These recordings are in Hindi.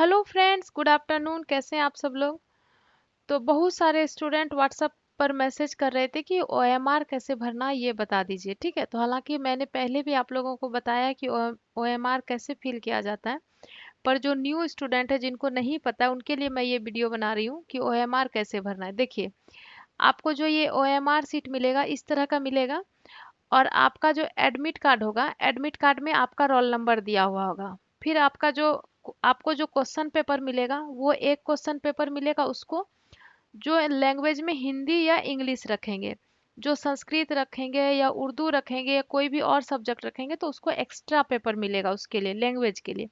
Hello friends, good afternoon. कैसे हैं आप सब लोग? तो बहुत सारे स्टूडेंट व्हाट्सएप पर मैसेज कर रहे थे कि ओएमआर कैसे भरना है, ये बता दीजिए। ठीक है, तो हालांकि मैंने पहले भी आप लोगों को बताया कि ओएमआर कैसे फिल किया जाता है, पर जो न्यू स्टूडेंट है जिनको नहीं पता है उनके लिए मैं ये वीडियो बना रही हूँ कि ओएमआर कैसे भरना है। देखिए, आपको जो ये ओएमआर सीट मिलेगा इस तरह का मिलेगा, और आपका जो एडमिट कार्ड होगा, एडमिट कार्ड में आपका रोल नंबर दिया हुआ होगा। फिर आपको जो क्वेश्चन पेपर मिलेगा वो एक क्वेश्चन पेपर मिलेगा, उसको जो लैंग्वेज में हिंदी या इंग्लिश रखेंगे, जो संस्कृत रखेंगे या उर्दू रखेंगे या कोई भी और सब्जेक्ट रखेंगे तो उसको एक्स्ट्रा पेपर मिलेगा उसके लिए, लैंग्वेज के लिए।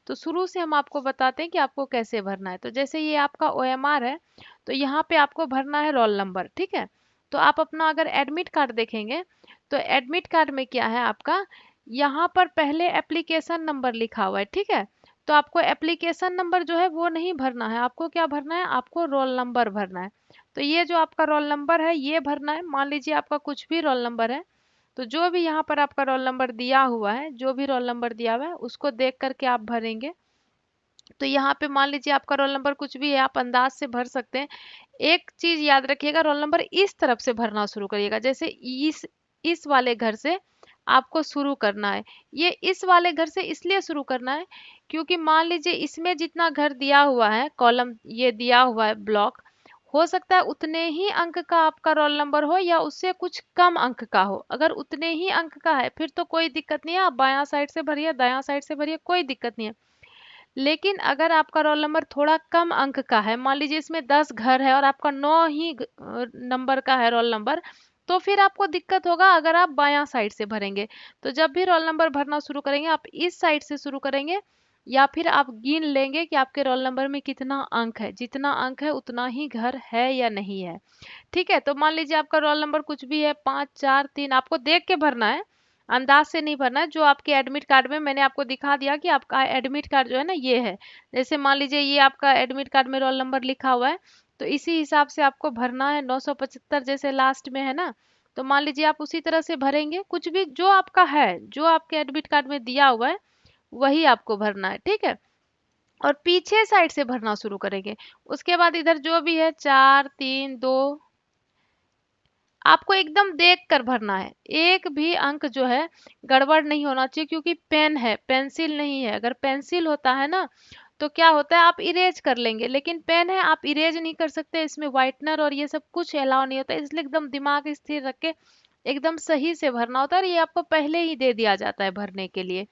तो शुरू से हम आपको बताते हैं कि आपको कैसे भरना है। तो जैसे ये आपका ओएमआर है, तो यहाँ पे आपको भरना है रोल नंबर। ठीक है, तो आप अपना अगर एडमिट कार्ड देखेंगे तो एडमिट कार्ड में क्या है आपका, यहाँ पर पहले एप्लीकेशन नंबर लिखा हुआ है। ठीक है, तो आपको एप्लीकेशन नंबर जो है वो नहीं भरना है, आपको क्या भरना है, आपको रोल नंबर भरना है। तो ये जो आपका रोल नंबर है ये भरना है। मान लीजिए आपका कुछ भी रोल नंबर है, तो जो भी यहाँ पर आपका रोल नंबर दिया हुआ है, जो भी रोल नंबर दिया हुआ है उसको देख करके आप भरेंगे। तो यहाँ पे मान लीजिए आपका रोल नंबर कुछ भी है, आप अंदाज से भर सकते हैं। एक चीज याद रखिएगा, रोल नंबर इस तरफ से भरना शुरू करिएगा, जैसे इस वाले घर से आपको शुरू करना है। ये इस वाले घर से इसलिए शुरू करना है क्योंकि मान लीजिए इसमें जितना घर दिया हुआ है, कॉलम ये दिया हुआ है, ब्लॉक, हो सकता है उतने ही अंक का आपका रोल नंबर हो या उससे कुछ कम अंक का हो। अगर उतने ही अंक का है फिर तो कोई दिक्कत नहीं है, आप बायां साइड से भरिए, दायां साइड से भरिए, कोई दिक्कत नहीं है। लेकिन अगर आपका रोल नंबर थोड़ा कम अंक का है, मान लीजिए इसमें 10 घर है और आपका 9 ही नंबर का है रोल नंबर, तो फिर आपको दिक्कत होगा अगर आप बायां साइड से भरेंगे। तो जब भी रोल नंबर भरना शुरू करेंगे आप इस साइड से शुरू करेंगे, या फिर आप गिन लेंगे कि आपके रोल नंबर में कितना अंक है, जितना अंक है उतना ही घर है या नहीं है। ठीक है, तो मान लीजिए आपका रोल नंबर कुछ भी है, 5 4 3, आपको देख के भरना है, अंदाज से नहीं भरना है। जो आपके एडमिट कार्ड में मैंने आपको दिखा दिया कि आपका एडमिट कार्ड जो है ना ये है, जैसे मान लीजिए ये आपका एडमिट कार्ड में रोल नंबर लिखा हुआ है, तो इसी हिसाब से आपको भरना है। 975 जैसे लास्ट में है ना, तो मान लीजिए आप उसी तरह से भरेंगे, कुछ भी जो आपका है, जो आपके एडमिट कार्ड में दिया हुआ है वही आपको भरना है। ठीक है, और पीछे साइड से भरना शुरू करेंगे। उसके बाद इधर जो भी है 4 3 2, आपको एकदम देख कर भरना है। एक भी अंक जो है गड़बड़ नहीं होना चाहिए, क्योंकि पेन है, पेंसिल नहीं है। अगर पेंसिल होता है ना तो क्या होता है, आप इरेज कर लेंगे, लेकिन पेन है आप इरेज नहीं कर सकते, इसमें व्हाइटनर और ये सब कुछ अलाउ नहीं होता, इसलिए एकदम दिमाग स्थिर रख के एकदम सही से भरना होता है। और ये आपको पहले ही दे दिया जाता है भरने के लिए।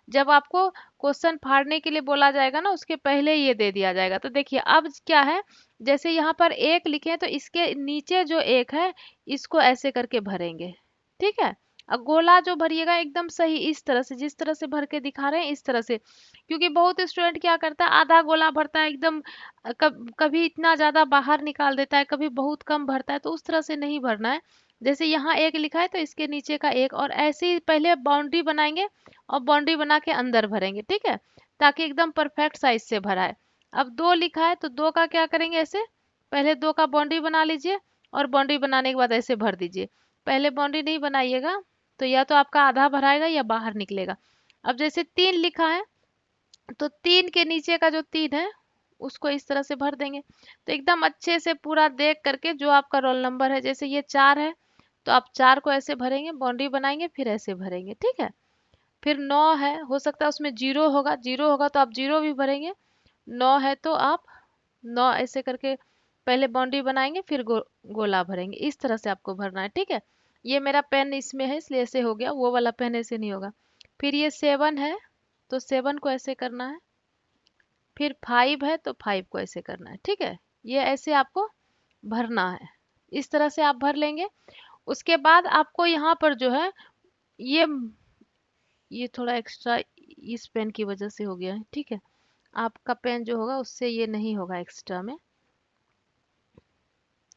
जब आपको क्वेश्चन फाड़ने के लिए बोला जाएगा ना उसके पहले ये दे दिया जाएगा। तो देखिए अब क्या है, जैसे यहाँ पर एक लिखे हैं तो इसके नीचे जो एक है इसको ऐसे करके भरेंगे। ठीक है, अब गोला जो भरिएगा एकदम सही इस तरह से, जिस तरह से भर के दिखा रहे हैं इस तरह से। क्योंकि बहुत स्टूडेंट क्या करता है, आधा गोला भरता है एकदम, कभी इतना ज्यादा बाहर निकाल देता है, कभी बहुत कम भरता है, तो उस तरह से नहीं भरना है। जैसे यहाँ एक लिखा है तो इसके नीचे का एक, और ऐसे ही पहले बाउंड्री बनाएंगे और बाउंड्री बना के अंदर भरेंगे। ठीक है, ताकि एकदम परफेक्ट साइज से भरा है। अब 2 लिखा है तो 2 का क्या करेंगे, ऐसे पहले 2 का बाउंड्री बना लीजिए और बाउंड्री बनाने के बाद ऐसे भर दीजिए। पहले बाउंड्री नहीं बनाइएगा तो या तो आपका आधा भराएगा या बाहर निकलेगा। अब जैसे 3 लिखा है तो 3 के नीचे का जो 3 है उसको इस तरह से भर देंगे। तो एकदम अच्छे से पूरा देख करके जो आपका रोल नंबर है, जैसे ये 4 है तो आप 4 को ऐसे भरेंगे, बाउंड्री बनाएंगे, फिर ऐसे भरेंगे। ठीक है, फिर 9 है, हो सकता है उसमें जीरो होगा, जीरो होगा तो आप जीरो भी भरेंगे। 9 है तो आप 9 ऐसे करके पहले बाउंड्री बनाएंगे, फिर गोला भरेंगे। इस तरह से आपको भरना है। ठीक है, ये मेरा पेन इसमें है इसलिए ऐसे हो गया, वो वाला पेन ऐसे नहीं होगा। फिर ये 7 है तो 7 को ऐसे करना है, फिर 5 है तो 5 को ऐसे करना है। ठीक है, ये ऐसे आपको भरना है, इस तरह से आप भर लेंगे। उसके बाद आपको यहाँ पर जो है ये ये थोड़ा एक्स्ट्रा इस पेन की वजह से हो गया है। ठीक है, आपका पेन जो होगा उससे ये नहीं होगा एक्स्ट्रा में।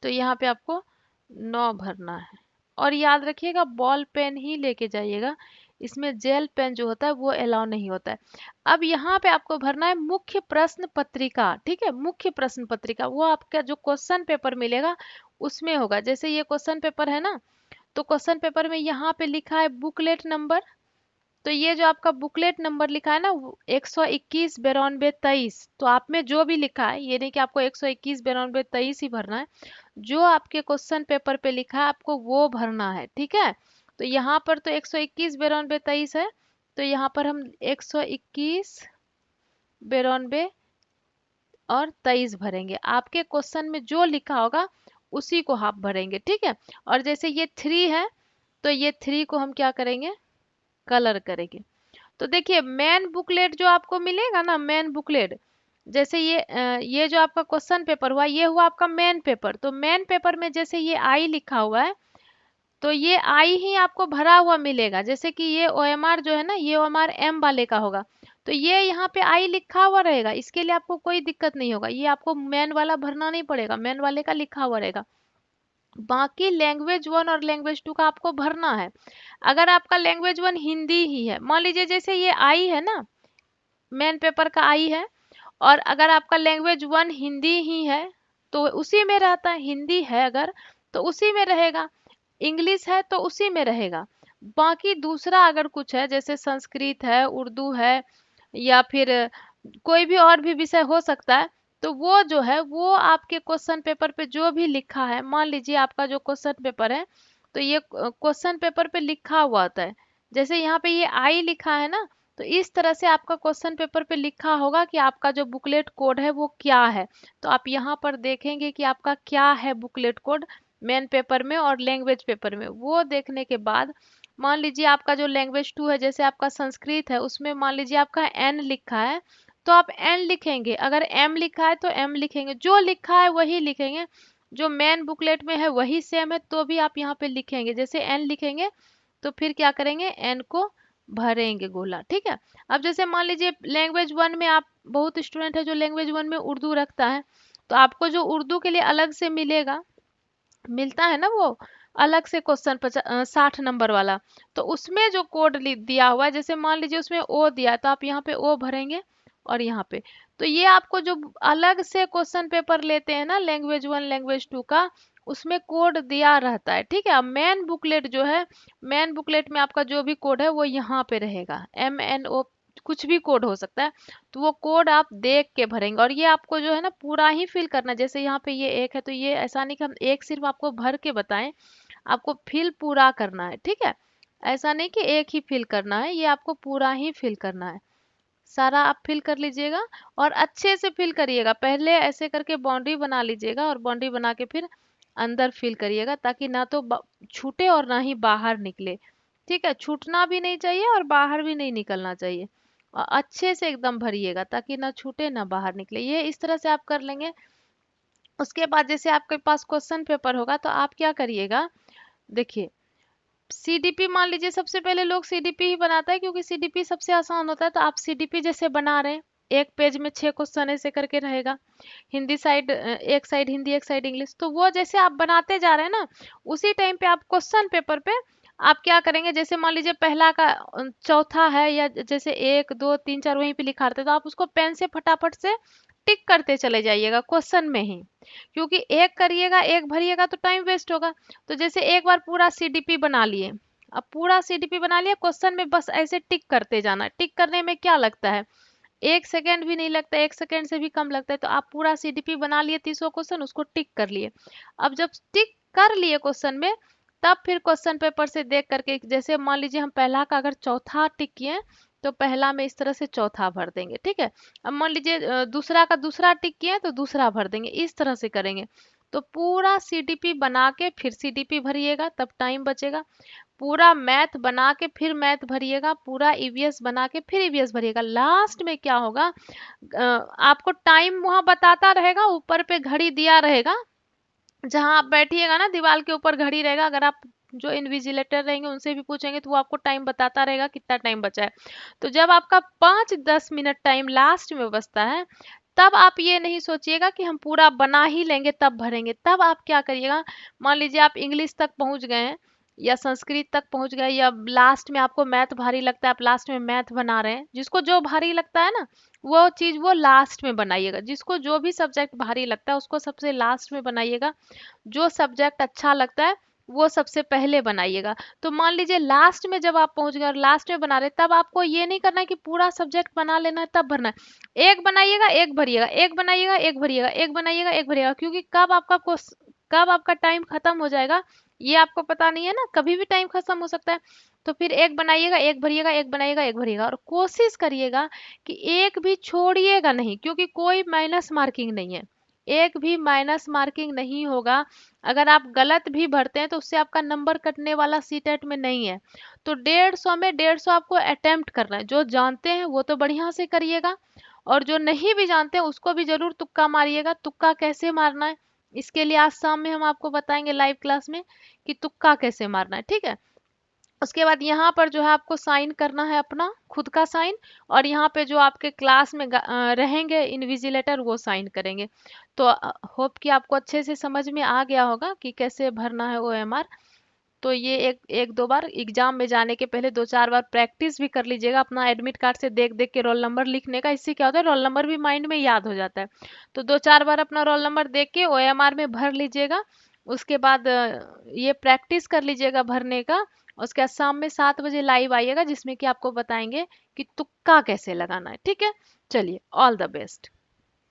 तो यहाँ पे आपको 9 भरना है। और याद रखिएगा बॉल पेन ही लेके जाइएगा, इसमें जेल पेन जो होता है वो अलाउ नहीं होता है। अब यहाँ पे आपको भरना है मुख्य प्रश्न पत्रिका। ठीक है, मुख्य प्रश्न पत्रिका वो आपका जो क्वेश्चन पेपर मिलेगा उसमें होगा। जैसे ये क्वेश्चन पेपर है ना, तो क्वेश्चन पेपर में यहाँ पे लिखा है बुकलेट नंबर तो ये जो आपका बुकलेट नंबर लिखा है ना 121 92 23, तो आप में जो भी लिखा है, ये नहीं कि आपको 121 92 23 ही भरना है, जो आपके क्वेश्चन पेपर पे लिखा है आपको वो भरना है, ठीक है। तो यहाँ पर तो 121 92 23 है, तो यहाँ पर हम 121 92 और 23 भरेंगे। आपके क्वेश्चन में जो लिखा होगा उसी को आप भरेंगे, ठीक है। और जैसे ये 3 है, तो ये 3 को हम क्या करेंगे, कलर करेंगे। तो देखिए मेन बुकलेट जो आपको मिलेगा ना, मेन बुकलेट, जैसे ये जो आपका क्वेश्चन पेपर हुआ, ये हुआ आपका मेन पेपर। तो मेन पेपर में जैसे ये आई लिखा हुआ है, तो ये आई ही आपको भरा हुआ मिलेगा। जैसे कि ये ओएमआर जो है ना, ये ओएमआर एम वाले का होगा, तो ये यहाँ पे आई लिखा हुआ रहेगा, इसके लिए आपको कोई दिक्कत नहीं होगा, ये आपको मेन वाला भरना नहीं पड़ेगा, मेन वाले का लिखा हुआ रहेगा। बाकी लैंग्वेज 1 और लैंग्वेज 2 का आपको भरना है। अगर आपका लैंग्वेज 1 हिंदी ही है, मान लीजिए जैसे ये आई है ना, मेन पेपर का आई है, और अगर आपका लैंग्वेज 1 हिंदी ही है तो उसी में रहता है, हिंदी है अगर तो उसी में रहेगा, इंग्लिश है तो उसी में रहेगा। बाकी दूसरा अगर कुछ है, जैसे संस्कृत है, उर्दू है, या फिर कोई भी और भी विषय हो सकता है, तो वो जो है वो आपके क्वेश्चन पेपर पे जो भी लिखा है, मान लीजिए आपका जो क्वेश्चन पेपर है, तो ये क्वेश्चन पेपर पे लिखा हुआ होता है। जैसे यहाँ पे ये आई लिखा है ना, तो इस तरह से आपका क्वेश्चन पेपर पे लिखा होगा कि आपका जो बुकलेट कोड है वो क्या है। तो आप यहाँ पर देखेंगे कि आपका क्या है बुकलेट कोड मेन पेपर में और लैंग्वेज पेपर में। वो देखने के बाद मान लीजिए आपका जो लैंग्वेज 2 है, जैसे आपका संस्कृत है, उसमें मान लीजिए आपका एन लिखा है, तो आप एन लिखेंगे। अगर एम लिखा है तो एम लिखेंगे, जो लिखा है वही लिखेंगे, जो मेन बुकलेट में है वही सेम है तो भी आप यहाँ पे लिखेंगे। जैसे एन लिखेंगे तो फिर क्या करेंगे, एन को भरेंगे गोला, ठीक है। अब जैसे मान लीजिए लैंग्वेज 1 में आप, बहुत स्टूडेंट है जो लैंग्वेज 1 में उर्दू रखता है, तो आपको जो उर्दू के लिए अलग से मिलेगा, मिलता है ना वो अलग से क्वेश्चन 60 नंबर वाला, तो उसमें जो कोड दिया हुआ है, जैसे मान लीजिए उसमें ओ दिया है तो आप यहाँ पे ओ भरेंगे, और यहाँ पे, तो ये आपको जो अलग से क्वेश्चन पेपर लेते हैं ना लैंग्वेज 1 लैंग्वेज 2 का, उसमें कोड दिया रहता है, ठीक है। अब मेन बुकलेट जो है, मेन बुकलेट में आपका जो भी कोड है वो यहाँ पे रहेगा, MNO, कुछ भी कोड हो सकता है, तो वो कोड आप देख के भरेंगे। और ये आपको जो है ना पूरा ही फिल करना है। जैसे यहाँ पे ये एक है, तो ये ऐसा नहीं कि हम एक सिर्फ आपको भर के बताएं, आपको फिल पूरा करना है, ठीक है। ऐसा नहीं कि एक ही फिल करना है, ये आपको पूरा ही फिल करना है। सारा आप फिल कर लीजिएगा और अच्छे से फिल करिएगा। पहले ऐसे करके बाउंड्री बना लीजिएगा और बाउंड्री बना के फिर अंदर फिल करिएगा, ताकि ना तो छूटे और ना ही बाहर निकले, ठीक है। छूटना भी नहीं चाहिए और बाहर भी नहीं निकलना चाहिए। और अच्छे से एकदम भरिएगा ताकि ना छूटे ना बाहर निकले। ये इस तरह से आप कर लेंगे। उसके बाद जैसे आपके पास क्वेश्चन पेपर होगा तो आप क्या करिएगा, देखिए सीडीपी, मान लीजिए सबसे पहले लोग सीडीपी ही बनाता है क्योंकि सीडीपी सबसे आसान होता है। तो आप सीडीपी जैसे बना रहे हैं, एक पेज में 6 क्वेश्चन ऐसे करके रहेगा, हिंदी साइड, एक साइड हिंदी एक साइड इंग्लिश, तो वो जैसे आप बनाते जा रहे हैं ना, उसी टाइम पे आप क्वेश्चन पेपर पे आप क्या करेंगे, जैसे मान लीजिए पहला का चौथा है, या जैसे 1 2 3 4 वहीं पे लिखा रहता है, तो आप उसको पेन से फटाफट से टिक करते चले जाइएगा क्वेश्चन में ही, क्योंकि एक करिएगा एक भरिएगा तो टाइम वेस्ट होगा। तो जैसे एक बार पूरा सीडीपी बना लिए, अब पूरा सीडीपी बना लिया, क्वेश्चन में बस ऐसे टिक करते जाना। टिक करने में क्या लगता है, 1 सेकेंड भी नहीं लगता, 1 सेकेंड से भी कम लगता है। तो आप पूरा सीडीपी बना लिए 30 क्वेश्चन, उसको टिक कर लिए। अब जब टिक कर लिए क्वेश्चन में, तब फिर क्वेश्चन पेपर से देख करके, जैसे मान लीजिए हम पहला का अगर चौथा टिक किए, तो पहला में इस तरह से चौथा भर देंगे, ठीक है। अब मान लीजिए दूसरा का दूसरा टिक किए तो दूसरा भर देंगे, इस तरह से करेंगे। तो पूरा सीडीपी बना के फिर सीडीपी भरिएगा, तब टाइम बचेगा। पूरा मैथ बना के फिर मैथ भरिएगा, पूरा ईवीएस बना के फिर ईवीएस भरिएगा। लास्ट में क्या होगा, आपको टाइम वहां बताता रहेगा, ऊपर पे घड़ी दिया रहेगा, जहां आप बैठिएगा ना दीवार के ऊपर घड़ी रहेगा। अगर आप जो इन्विजिलेटर रहेंगे उनसे भी पूछेंगे तो वो आपको टाइम बताता रहेगा कितना टाइम बचा है। तो जब आपका 5-10 मिनट टाइम लास्ट में बचता है, तब आप ये नहीं सोचिएगा कि हम पूरा बना ही लेंगे तब भरेंगे। तब आप क्या करिएगा, मान लीजिए आप इंग्लिश तक पहुंच गए हैं या संस्कृत तक पहुंच गए, या लास्ट में आपको मैथ भारी लगता है, आप लास्ट में मैथ बना रहे हैं, जिसको जो भारी लगता है ना वो चीज वो लास्ट में बनाइएगा। जिसको जो भी सब्जेक्ट भारी लगता है उसको सबसे लास्ट में बनाइएगा। जो सब्जेक्ट अच्छा लगता है वो सबसे पहले बनाइएगा। तो मान लीजिए लास्ट में जब आप पहुंच गए और लास्ट में बना रहे, तब आपको ये नहीं करना है कि पूरा सब्जेक्ट बना लेना है तब भरना है। एक बनाइएगा एक भरिएगा, एक बनाइएगा एक भरिएगा, एक बनाइएगा एक भरिएगा, क्योंकि कब आपका टाइम खत्म हो जाएगा ये आपको पता नहीं है ना, कभी भी टाइम खत्म हो सकता है। तो फिर एक बनाइएगा एक भरिएगा, एक बनाइएगा एक भरिएगा, और कोशिश करिएगा कि एक भी छोड़िएगा नहीं, क्योंकि कोई माइनस मार्किंग नहीं है, एक भी माइनस मार्किंग नहीं होगा। अगर आप गलत भी भरते हैं तो उससे आपका नंबर कटने वाला सीटेट में नहीं है। तो 150 में 150 आपको अटेम्प्ट करना है। जो जानते हैं वो तो बढ़िया से करिएगा, और जो नहीं भी जानते हैं उसको भी जरूर तुक्का मारिएगा। तुक्का कैसे मारना है, इसके लिए आज शाम में हम आपको बताएंगे लाइव क्लास में कि तुक्का कैसे मारना है, ठीक है। उसके बाद यहाँ पर जो है आपको साइन करना है अपना खुद का साइन, और यहाँ पे जो आपके क्लास में रहेंगे इनविजिलेटर वो साइन करेंगे। तो होप कि आपको अच्छे से समझ में आ गया होगा कि कैसे भरना है ओएमआर। तो ये एक एक दो बार एग्जाम में जाने के पहले दो चार बार प्रैक्टिस भी कर लीजिएगा अपना एडमिट कार्ड से देख देख के रोल नंबर लिखने का। इससे क्या होता है, रोल नंबर भी माइंड में याद हो जाता है। तो दो चार बार अपना रोल नंबर देख के ओएमआर में भर लीजिएगा। उसके बाद ये प्रैक्टिस कर लीजिएगा भरने का। उसके बाद शाम में 7 बजे लाइव आइएगा, जिसमें कि आपको बताएंगे कि तुक्का कैसे लगाना है, ठीक है। चलिए, ऑल द बेस्ट।